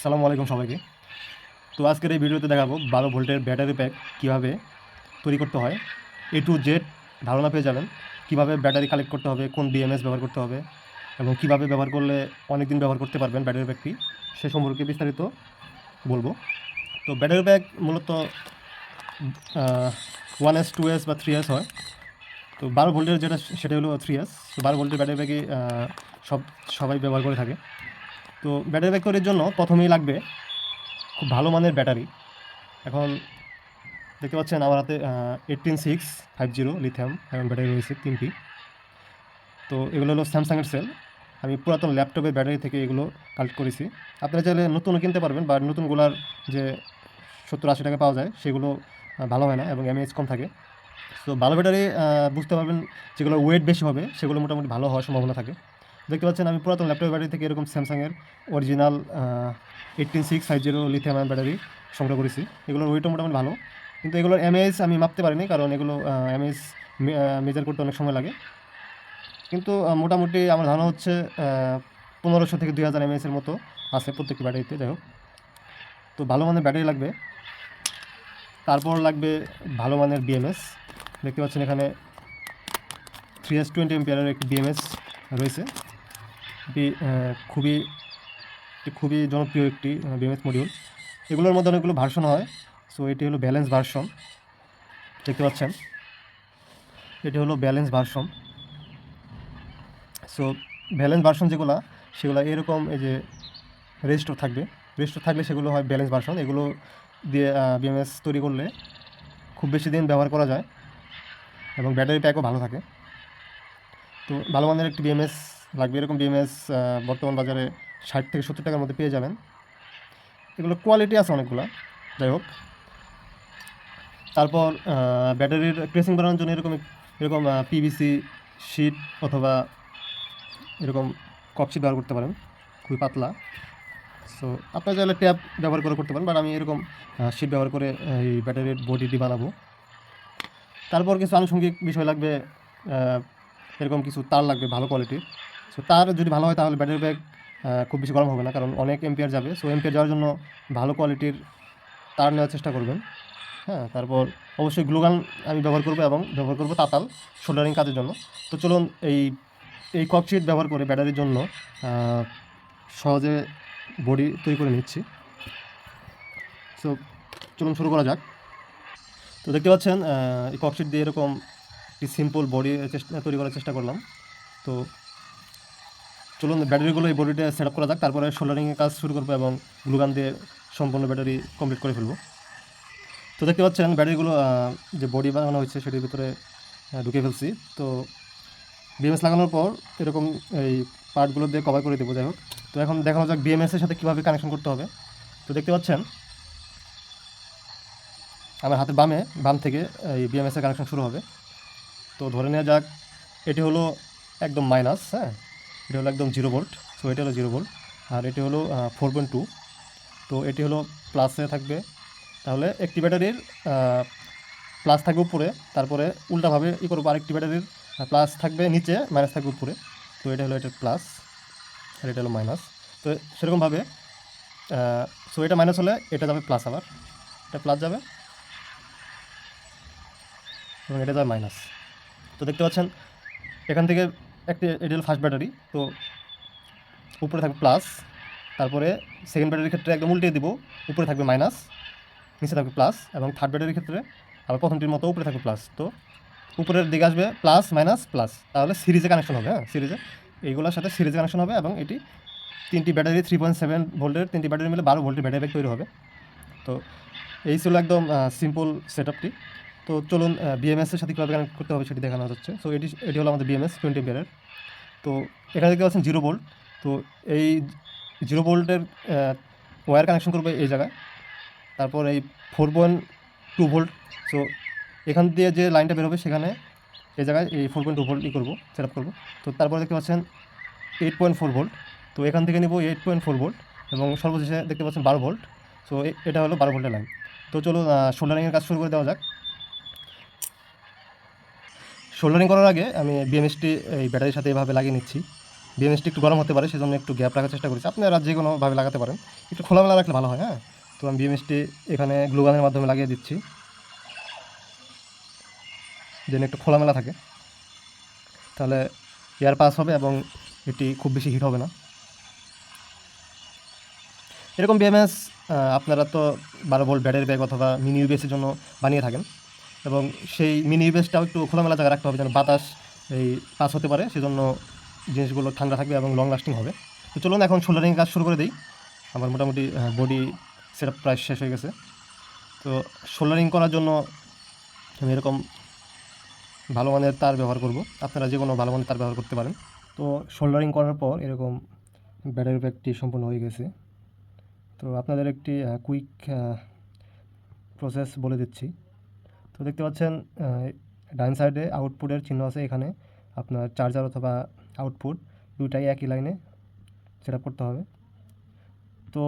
আসসালামু আলাইকুম সবাইকে। তো আজকের এই ভিডিওতে দেখাবো 12 ভোল্টের ব্যাটারি প্যাক কীভাবে তৈরি করতে হয়। এ টু জেড ধারণা পেয়ে যাবেন। কীভাবে ব্যাটারি কালেক্ট করতে হবে, কোন বিএমএস ব্যবহার করতে হবে এবং কীভাবে ব্যবহার করলে অনেক দিন ব্যবহার করতে পারবেন ব্যাটারি প্যাকটি, সে সম্পর্কে বিস্তারিত বলবো। তো ব্যাটারি প্যাক মূলত 1S 2S বা 3S হয়। তো 12 ভোল্টের যেটা সেটা হলো 3S। তো 12 ভোল্টের ব্যাটারি প্যাকই সবাই ব্যবহার করে থাকে। তো ব্যাটারি প্যাক তৈরির জন্য প্রথমেই লাগবে খুব ভালো মানের ব্যাটারি। এখন দেখতে পাচ্ছেন আমার হাতে 18650 লিথিয়াম আয়ন ব্যাটারি রয়েছে 3টি। তো এগুলো হলো স্যামসাংয়ের সেল। আমি পুরাতন ল্যাপটপের ব্যাটারি থেকে এগুলো কালেক্ট করেছি। আপনারা চাইলে নতুনও কিনতে পারবেন, বা নতুনগুলার যে 70-80 টাকা পাওয়া যায় সেগুলো ভালো হয় না এবং এমএএইচ কম থাকে। তো ভালো ব্যাটারি বুঝতে পারবেন, যেগুলো ওয়েট বেশি হবে সেগুলো মোটামুটি ভালো হওয়ার সম্ভাবনা থাকে। দেখতে পাচ্ছেন আমি পুরাতন ল্যাপটপের ব্যাটারি থেকে এরকম স্যামসাংয়ের অরিজিনাল 18650 লিথিয়াম আয়ন ব্যাটারি সংগ্রহ করেছি। এগুলোর ওয়েটও মোটামুটি ভালো, কিন্তু এগুলোর এমএএইচ আমি মাপতে পারিনি, কারণ এগুলো এমএএইচ মেজার করতে অনেক সময় লাগে। কিন্তু মোটামুটি আমার ধারণা হচ্ছে 1500 থেকে 2000 এমএএইচের মতো আছে প্রত্যেকটি ব্যাটারিতে। যাই হোক, তো ভালো মানের ব্যাটারি লাগবে। তারপর লাগবে ভালো মানের বিএমএস। দেখতে পাচ্ছেন এখানে 3S 20 এমপিয়ারের একটি বিএমএস রয়েছে। এটি খুবই জনপ্রিয় একটি বিএমএস মডিউল। এগুলোর মধ্যে অনেকগুলো ভার্সন হয়। সো এটি হলো ব্যালেন্স ভার্সন। দেখতে পাচ্ছেন এটি হলো balance version. So balance version সেগুলো এরকম, এই যে রেজিস্টার থাকলে সেগুলো হয় ব্যালেন্স ভার্সন। এগুলো দিয়ে বিএমএস তৈরি করলে খুব বেশি দিন ব্যবহার করা যায় এবং ব্যাটারি প্যাকও ভালো থাকে। তো ভালো মানের একটি বিএমএস লাগবে। এরকম বিএমএস বর্তমান বাজারে 60 থেকে 70 টাকার মধ্যে পেয়ে যাবেন। এগুলো কোয়ালিটি আছে অনেকগুলো। যাই হোক, তারপর ব্যাটারির ক্রেসিং বানানোর জন্য এরকম পিভিসি শিট অথবা এরকম ককশিট ব্যবহার করতে পারেন, খুবই পাতলা। সো আপনারা চাইলে ট্যাপ ব্যবহার করতে পারেন, বাট আমি এরকম শিট ব্যবহার করে এই ব্যাটারির বডিটি বানাবো। তারপর কিছু আনুষঙ্গিক বিষয় লাগবে। এরকম কিছু তার লাগবে ভালো কোয়ালিটির। সো তার যদি ভালো হয় তাহলে ব্যাটারি ব্যাগ খুব বেশি গরম হবে না, কারণ অনেক এম্পিয়ার যাবে। সো এম্পিয়ার যাওয়ার জন্য ভালো কোয়ালিটির তার নেওয়ার চেষ্টা করবেন। হ্যাঁ, তারপর অবশ্যই গ্লুগান আমি ব্যবহার করব তাতাল সোল্ডারিং কাজের জন্য। তো চলুন এই ককশিট ব্যবহার করে ব্যাটারির জন্য সহজে বডি তৈরি করে নিচ্ছি। সো চলুন শুরু করা যাক। তো দেখতে পাচ্ছেন এই ককশিট দিয়ে এরকম একটি সিম্পল বডি তৈরি করার চেষ্টা করলাম। তো চলুন ব্যাটারিগুলো এই বডিটা সেট আপ করা যাক, তারপরে সোল্ডারিংয়ের কাজ শুরু করবো এবং গ্লুগান দিয়ে সম্পূর্ণ ব্যাটারি কমপ্লিট করে ফেলবো। তো দেখতে পাচ্ছেন ব্যাটারিগুলো যে বডি বানানো হয়েছে সেটির ভিতরে ঢুকে ফেলছি। তো বিএমএস লাগানোর পর এরকম এই পার্টগুলো দিয়ে কভার করে দেবো। যাই হোক, তো এখন দেখানো যাক বিএমএসের সাথে কীভাবে কানেকশন করতে হবে। তো দেখতে পাচ্ছেন আমার হাতের বাম থেকে এই বিএমএসের কানেকশন শুরু হবে। তো ধরে নেওয়া যাক এটি হলো একদম মাইনাস। হ্যাঁ, এটি হলো একদম 0 ভোল্ট। সো এটি হলো 0 ভোল্ট, আর এটি হলো 4.2। তো এটি হলো প্লাসে থাকবে। তাহলে একটি ব্যাটারির প্লাস থাকবে উপরে, তারপরে উল্টাভাবে করবো, আরেকটি ব্যাটারির প্লাস থাকবে নিচে, মাইনাস থাকবে উপরে। তো এটা হলো এটার প্লাস আর এটা হলো মাইনাস। তো সেরকমভাবে সো এটা মাইনাস হলে এটা যাবে প্লাস, আবার এটা প্লাস যাবে এবং এটা যাবে মাইনাস। তো দেখতে পাচ্ছেন এখান থেকে এটা হলো ফার্স্ট ব্যাটারি। তো উপরে থাকবে প্লাস, তারপরে সেকেন্ড ব্যাটারির ক্ষেত্রে একদম উল্টে দিব, উপরে থাকবে মাইনাস, নিচে থাকবে প্লাস, এবং থার্ড ব্যাটারির ক্ষেত্রে আবার প্রথমটির মতো উপরে থাকবে প্লাস। তো উপরের দিকে আসবে প্লাস মাইনাস প্লাস, তাহলে সিরিজে কানেকশন হবে। হ্যাঁ, সিরিজে এইগুলোর সাথে সিরিজে কানেকশন হবে এবং এটি 3টি ব্যাটারি 3.7 ভোল্টের 3টি ব্যাটারি মিলে 12 ভোল্টের ব্যাটারি ব্যাগ তৈরি হবে। তো এই ছিল একদম সিম্পল সেট আপটি। তো চলুন বিএমএসের সাথে কীভাবে কানেক্ট করতে হবে সেটি দেখানো হচ্ছে। সো এটি হলো আমাদের বিএমএস 20 এম্পিয়ারের। তো এখানে দেখতে পাচ্ছেন 0 ভোল্ট। তো এই 0 ভোল্টের ওয়্যার কানেকশন করবে এই জায়গায়। তারপর এই 4.2 ভোল্ট। সো এখান দিয়ে যে লাইনটা বের হবে সেখানে এই জায়গায় এই 4.2 ভোল্ট করবো, সেট আপ করবো। তো তারপরে দেখতে পাচ্ছেন 8.4 ভোল্ট। তো এখান থেকে নিব 8.4 ভোল্ট এবং সর্বশেষে দেখতে পাচ্ছেন 12 ভোল্ট। সো এটা হলো 12 ভোল্টের লাইন। তো চলুন সোল্ডারিংয়ের কাজ শুরু করে দেওয়া যাক। সোল্ডারিং করার আগে আমি বিএমএসটি এই ব্যাটারির সাথে এভাবে লাগিয়ে নিচ্ছি। বিএমএসটি একটু গরম হতে পারে, সেজন্য একটু গ্যাপ রাখার চেষ্টা করেছি। আপনারা যে কোনোভাবে লাগাতে পারেন, একটু খোলামেলা রাখলে ভালো হয়। হ্যাঁ, তো আমি বিএমএসটি এখানে গ্লুগানের মাধ্যমে লাগিয়ে দিচ্ছি, যেন একটু খোলামেলা থাকে, তাহলে এয়ার পাস হবে এবং এটি খুব বেশি হিট হবে না। এরকম বিএমএস আপনারা তো 12 ভোল্ট ব্যাটারি ব্যাগ অথবা মিনি ইউবিএসের জন্য বানিয়ে থাকেন, এবং সেই মিনি ইউবিএসটাও একটু খোলামেলা জায়গায় রাখতে হবে, যেন বাতাস এই পাস হতে পারে, সেজন্য জিনিসগুলো ঠান্ডা থাকবে এবং লং লাস্টিং হবে। তো চলুন এখন সোল্ডারিং কাজ শুরু করে দিই। আমার মোটামুটি বডি সেটআপ প্রায় শেষ হয়ে গেছে। তো সোল্ডারিং করার জন্য আমি এরকম ভালো মানের তার ব্যবহার করব, আপনারা যে কোনো ভালো মানের তার ব্যবহার করতে পারেন। তো সোল্ডারিং করার পর এরকম ব্যাটারি ব্যাগটি সম্পূর্ণ হয়ে গেছে। তো আপনাদের একটি কুইক প্রসেস বলে দিচ্ছি। তো দেখতে পাচ্ছেন ডান সাইডে আউটপুটের চিহ্ন আছে, এখানে আপনার চার্জার অথবা আউটপুট দুটাই একই লাইনে সেট আপ করতে হবে। তো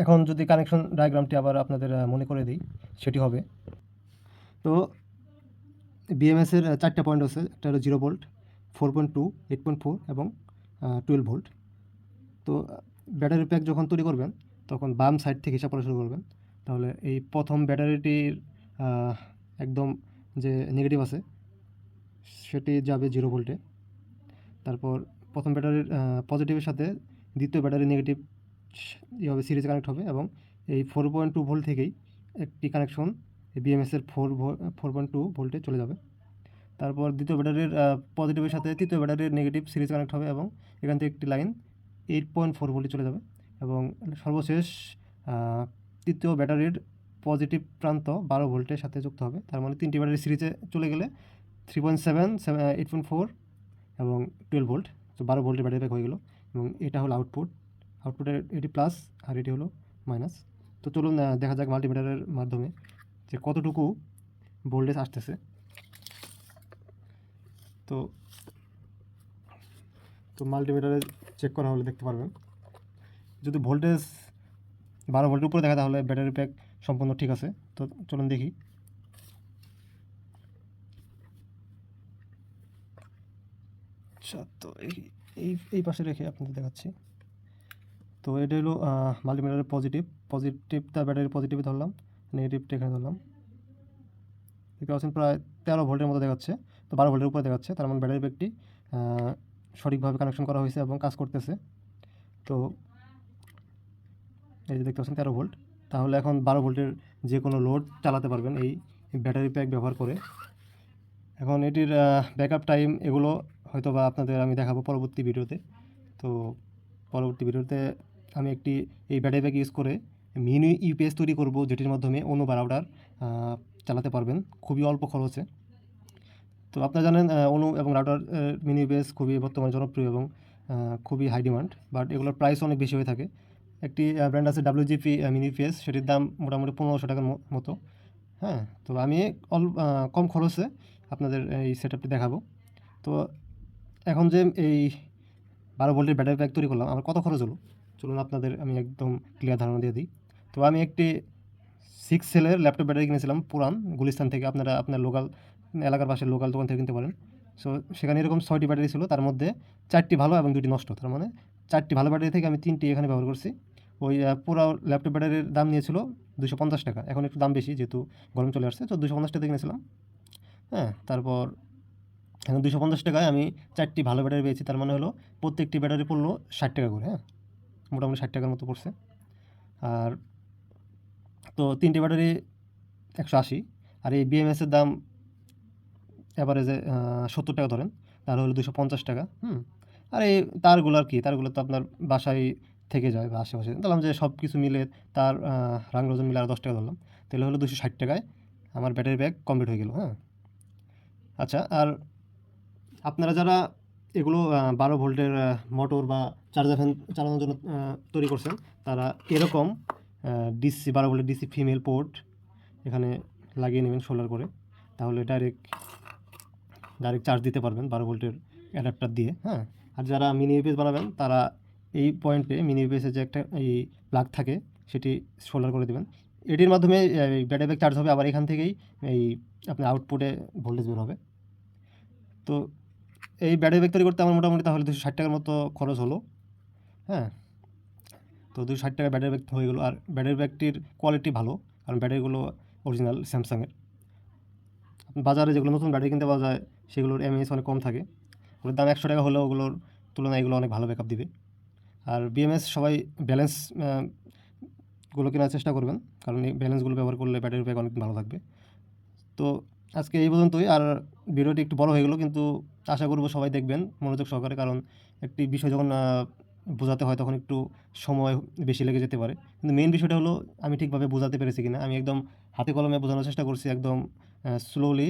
এখন যদি কানেকশন ডায়াগ্রামটি আবার আপনাদের মনে করে দিই, সেটি হবে, তো বিএমএসের 4টা পয়েন্ট আছে। একটা হলো 0 ভোল্ট, 4.2, 8.4 এবং 12 ভোল্ট। তো ব্যাটারি প্যাক যখন তৈরি করবেন তখন বাম সাইড থেকে হিসাব করা শুরু করবেন। তাহলে এই প্রথম ব্যাটারিটির একদম যে নেগেটিভ আছে সেটি যাবে 0 ভোল্টে। তারপর প্রথম ব্যাটারির পজিটিভের সাথে দ্বিতীয় ব্যাটারির নেগেটিভ এইভাবে সিরিজে কানেক্ট হবে, এবং এই 4.2 ভোল্ট থেকেই একটি কানেকশন বিএমএসের 4.2 ভোল্টে চলে যাবে। তারপর দ্বিতীয় ব্যাটারির পজিটিভের সাথে তৃতীয় ব্যাটারির নেগেটিভ সিরিজ কানেক্ট হবে, এবং এখান থেকে একটি লাইন 8.4 ভোল্টে চলে যাবে, এবং সর্বশেষ তৃতীয় ব্যাটারির পজিটিভ প্রান্ত 12 ভোল্টের সাথে যুক্ত হবে। তার মানে 3টি ব্যাটারি সিরিজে চলে গেলে 3.7, 8.4 এবং 12 ভোল্ট, তো 12 ভোল্টের ব্যাটারি প্যাক হয়ে গেল। এবং এটা হলো আউটপুটের এটি প্লাস আর এটি হলো মাইনাস। তো চলুন দেখা যাক মাল্টিমিটারের মাধ্যমে যে কতটুকু ভোল্টেজ আসতেছে। তো তো মাল্টিমিটারে চেক করা হলে দেখতে পারবেন, যদি ভোল্টেজ 12 ভোল্টের উপরে দেখা তাহলে ব্যাটারি প্যাক সম্পূর্ণ ঠিক আছে। তো চলুন দেখি। আচ্ছা, তো এই পাশে রেখে আপনাদের দেখাচ্ছি। তো এটা হলো মাল্টিমিটারের পজিটিভটা ব্যাটারির পজিটিভে ধরলাম, নেগেটিভটা এখানে ধরলাম। দেখতে পাচ্ছেন প্রায় 13 ভোল্টের মতো দেখাচ্ছে, তো 12 ভোল্টের উপরে দেখাচ্ছে, তার মানে ব্যাটারি প্যাকটি সঠিকভাবে কানেকশন করা হয়েছে এবং কাজ করতেছে। তো এই যে দেখতে পাচ্ছেন 13 ভোল্ট, তাহলে এখন 12 ভোল্টের যে কোনো লোড চালাতে পারবেন এই ব্যাটারি প্যাক ব্যবহার করে। এখন এটির ব্যাকআপ টাইম এগুলো হয়তো বা আপনাদের আমি দেখাবো পরবর্তী ভিডিওতে। তো পরবর্তী ভিডিওতে আমি একটি এই ব্যাটারি প্যাক ইউজ করে মিনি ইউপিএস তৈরি করব, যেটির মাধ্যমে অনু বা রাউটার চালাতে পারবেন খুবই অল্প খরচে। তো আপনারা জানেন অনু এবং রাউটার মিনি ইউপিএস খুবই বর্তমানে জনপ্রিয় এবং খুবই হাই ডিমান্ড, বাট এগুলোর প্রাইস অনেক বেশি হয়ে থাকে। একটি ব্র্যান্ড আছে WGP মিনি ইউপিএস, সেটির দাম মোটামুটি 1500 টাকার মতো। হ্যাঁ, তো আমি কম খরচে আপনাদের এই সেটআপটি দেখাবো। তো এখন যে এই 12 ভোল্টের ব্যাটারি প্যাক তৈরি করলাম, আমার কত খরচ হলো চলুন আপনাদের আমি একদম ক্লিয়ার ধারণা দিয়ে দিই। তো আমি একটি 6 সেলের ল্যাপটপ ব্যাটারি কিনেছিলাম পুরান গুলিস্তান থেকে, আপনারা আপনার লোকাল এলাকার পাশের লোকাল দোকান থেকে কিনতে পারেন। সো সেখানে এরকম 6টি ব্যাটারি ছিল, তার মধ্যে 4টি ভালো এবং 2টি নষ্ট, তার মানে 4টি ভালো ব্যাটারি থেকে আমি 3টি এখানে ব্যবহার করছি। ওই পুরো ল্যাপটপ ব্যাটারির দাম নিয়েছিল 250 টাকা, এখন একটু দাম বেশি যেহেতু গরম চলে আসছে, তো 250 টাকা কিনেছিলাম। হ্যাঁ, তারপর এখন 250 টাকায় আমি 4টি ভালো ব্যাটারি পেয়েছি, তার মানে হলো প্রত্যেকটি ব্যাটারি পড়লো 60 টাকা করে। হ্যাঁ, মোটামুটি 60 টাকার মতো পড়ছে। আর তো 3টি ব্যাটারি 180, আর এই বিএমএসের দাম অ্যাভারেজে 70 টাকা ধরেন, তাহলে হলো 250 টাকা। আর এই তারগুলো তো আপনার বাসায় থেকে যায় বা আশেপাশে, ধরলাম যে সব কিছু মিলে তার রাং রোজন মিলে আর 10 টাকা ধরলাম, তাহলে হলো 260 টাকায় আমার ব্যাটারি ব্যাগ কমপ্লিট হয়ে গেল। হ্যাঁ, আচ্ছা, আর আপনারা যারা এগুলো 12 ভোল্টের মোটর বা চার্জার ফ্যান চালানোর জন্য তৈরি করছেন, তারা এরকম ডিসি 12 ভোল্টের ডিসি ফিমেল পোর্ট এখানে লাগিয়ে নেবেন সোলার করে, তাহলে ডাইরেক্ট চার্জ দিতে পারবেন 12 ভোল্টের অ্যাডাপ্টার দিয়ে। হ্যাঁ, আর যারা মিনি ইউপিএস বানাবেন তারা এই পয়েন্টে মিনি ইউপিএসের যে একটা এই প্লাগ থাকে সেটি সোলার করে দেবেন, এটির মাধ্যমে এই ব্যাটারি ব্যাগ চার্জ হবে, আবার এখান থেকেই এই আপনার আউটপুটে ভোল্টেজ বের হবে। তো এই ব্যাটারি ব্যাগ তৈরি করতে আমার মোটামুটি তাহলে 260 টাকার মতো খরচ হলো। হ্যাঁ, তো 260 টাকা ব্যাটারি ব্যাগ হয়ে গেলো। আর ব্যাটারি ব্যাগটির কোয়ালিটি ভালো, কারণ ব্যাটারিগুলো অরিজিনাল স্যামসাংয়ের। বাজারে যেগুলো নতুন ব্যাটারি কিনতে পাওয়া যায় সেগুলোর এমএএইচ অনেক কম থাকে, ওগুলোর দাম 100 টাকা হলেও ওগুলোর তুলনায় এগুলো অনেক ভালো ব্যাকআপ দিবে। আর বিএমএস সবাই ব্যালেন্স গুলো কেনার চেষ্টা করবেন, কারণ এই ব্যালেন্সগুলো ব্যবহার করলে ব্যাটারি ব্যাক অনেক ভালো থাকবে। তো আজকে এই পর্যন্তই। আর ভিডিওটি একটু বড় হয়ে গেলো, কিন্তু আশা করব সবাই দেখবেন মনোযোগ সহকারে, কারণ একটি বিষয় যখন বোঝাতে হয় তখন একটু সময় বেশি লেগে যেতে পারে। কিন্তু মেইন বিষয়টা হলো আমি ঠিকভাবে বোঝাতে পেরেছি কিনা। আমি একদম হাতে কলমে বোঝানোর চেষ্টা করছি, একদম স্লোলি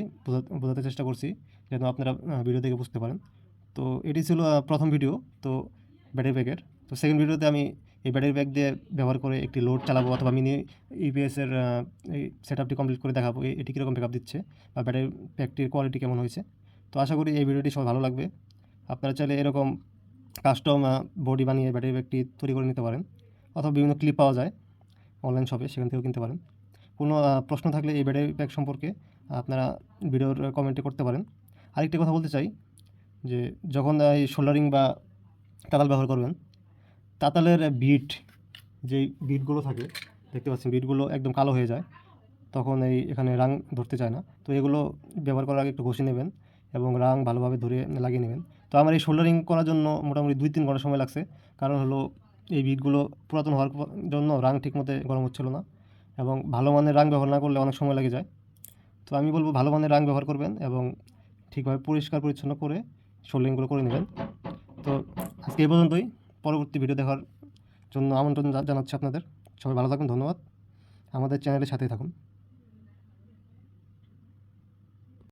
বোঝাতে চেষ্টা করছি, যেন আপনারা ভিডিও দেখে বুঝতে পারেন। তো এটি ছিল প্রথম ভিডিও তো ব্যাটারি ব্যাগের। তো সেকেন্ড ভিডিওতে আমি এই ব্যাটারি ব্যাগ দিয়ে ব্যবহার করে একটি লোড চালাবো, অথবা মিনি ইপিএসের এই সেট আপটি কমপ্লিট করে দেখাবো এটি কীরকম ব্যাকআপ দিচ্ছে বা ব্যাটারি ব্যাগটির কোয়ালিটি কেমন হয়েছে। তো আশা করি এই ভিডিওটি সবার ভালো লাগবে। আপনারা চাইলে এরকম কাস্টম বডি বানিয়ে ব্যাটারি ব্যাগটি তৈরি করে নিতে পারেন, অথবা বিভিন্ন ক্লিপ পাওয়া যায় অনলাইন শপে, সেখান থেকেও কিনতে পারেন। কোনো প্রশ্ন থাকলে এই ব্যাটারি ব্যাগ সম্পর্কে আপনারা ভিডিওর কমেন্টে করতে পারেন। আরেকটি কথা বলতে চাই যে যখন এই সোল্ডারিং বা তাতাল ব্যবহার করবেন, তাতালের যেই বিটগুলো থাকে দেখতে পাচ্ছেন, বিটগুলো একদম কালো হয়ে যায়, তখন এখানে রাং ধরতে চায় না। তো এগুলো ব্যবহার করার আগে একটু ঘষে নেবেন এবং রাং ভালোভাবে ধরে লাগিয়ে নেবেন। তো আমার এই সোল্ডারিং করার জন্য মোটামুটি 2-3 ঘন্টা সময় লাগছে, কারণ হলো এই বিটগুলো পুরাতন হওয়ার জন্য রাং ঠিকমতো গরম হচ্ছিল না, এবং ভালো মানের রাং ব্যবহার না করলে অনেক সময় লেগে যায়। তো আমি বলবো ভালো মানের রাং ব্যবহার করবেন এবং ঠিকভাবে পরিষ্কার পরিচ্ছন্ন করে সোল্ডারিংগুলো করে নেবেন। তো আজকে এই পর্যন্তই। পরবর্তী ভিডিও দেখার জন্য আমন্ত্রণ জানাচ্ছি আপনাদের। সবাই ভালো থাকুন, ধন্যবাদ। আমাদের চ্যানেলের সাথেই থাকুন।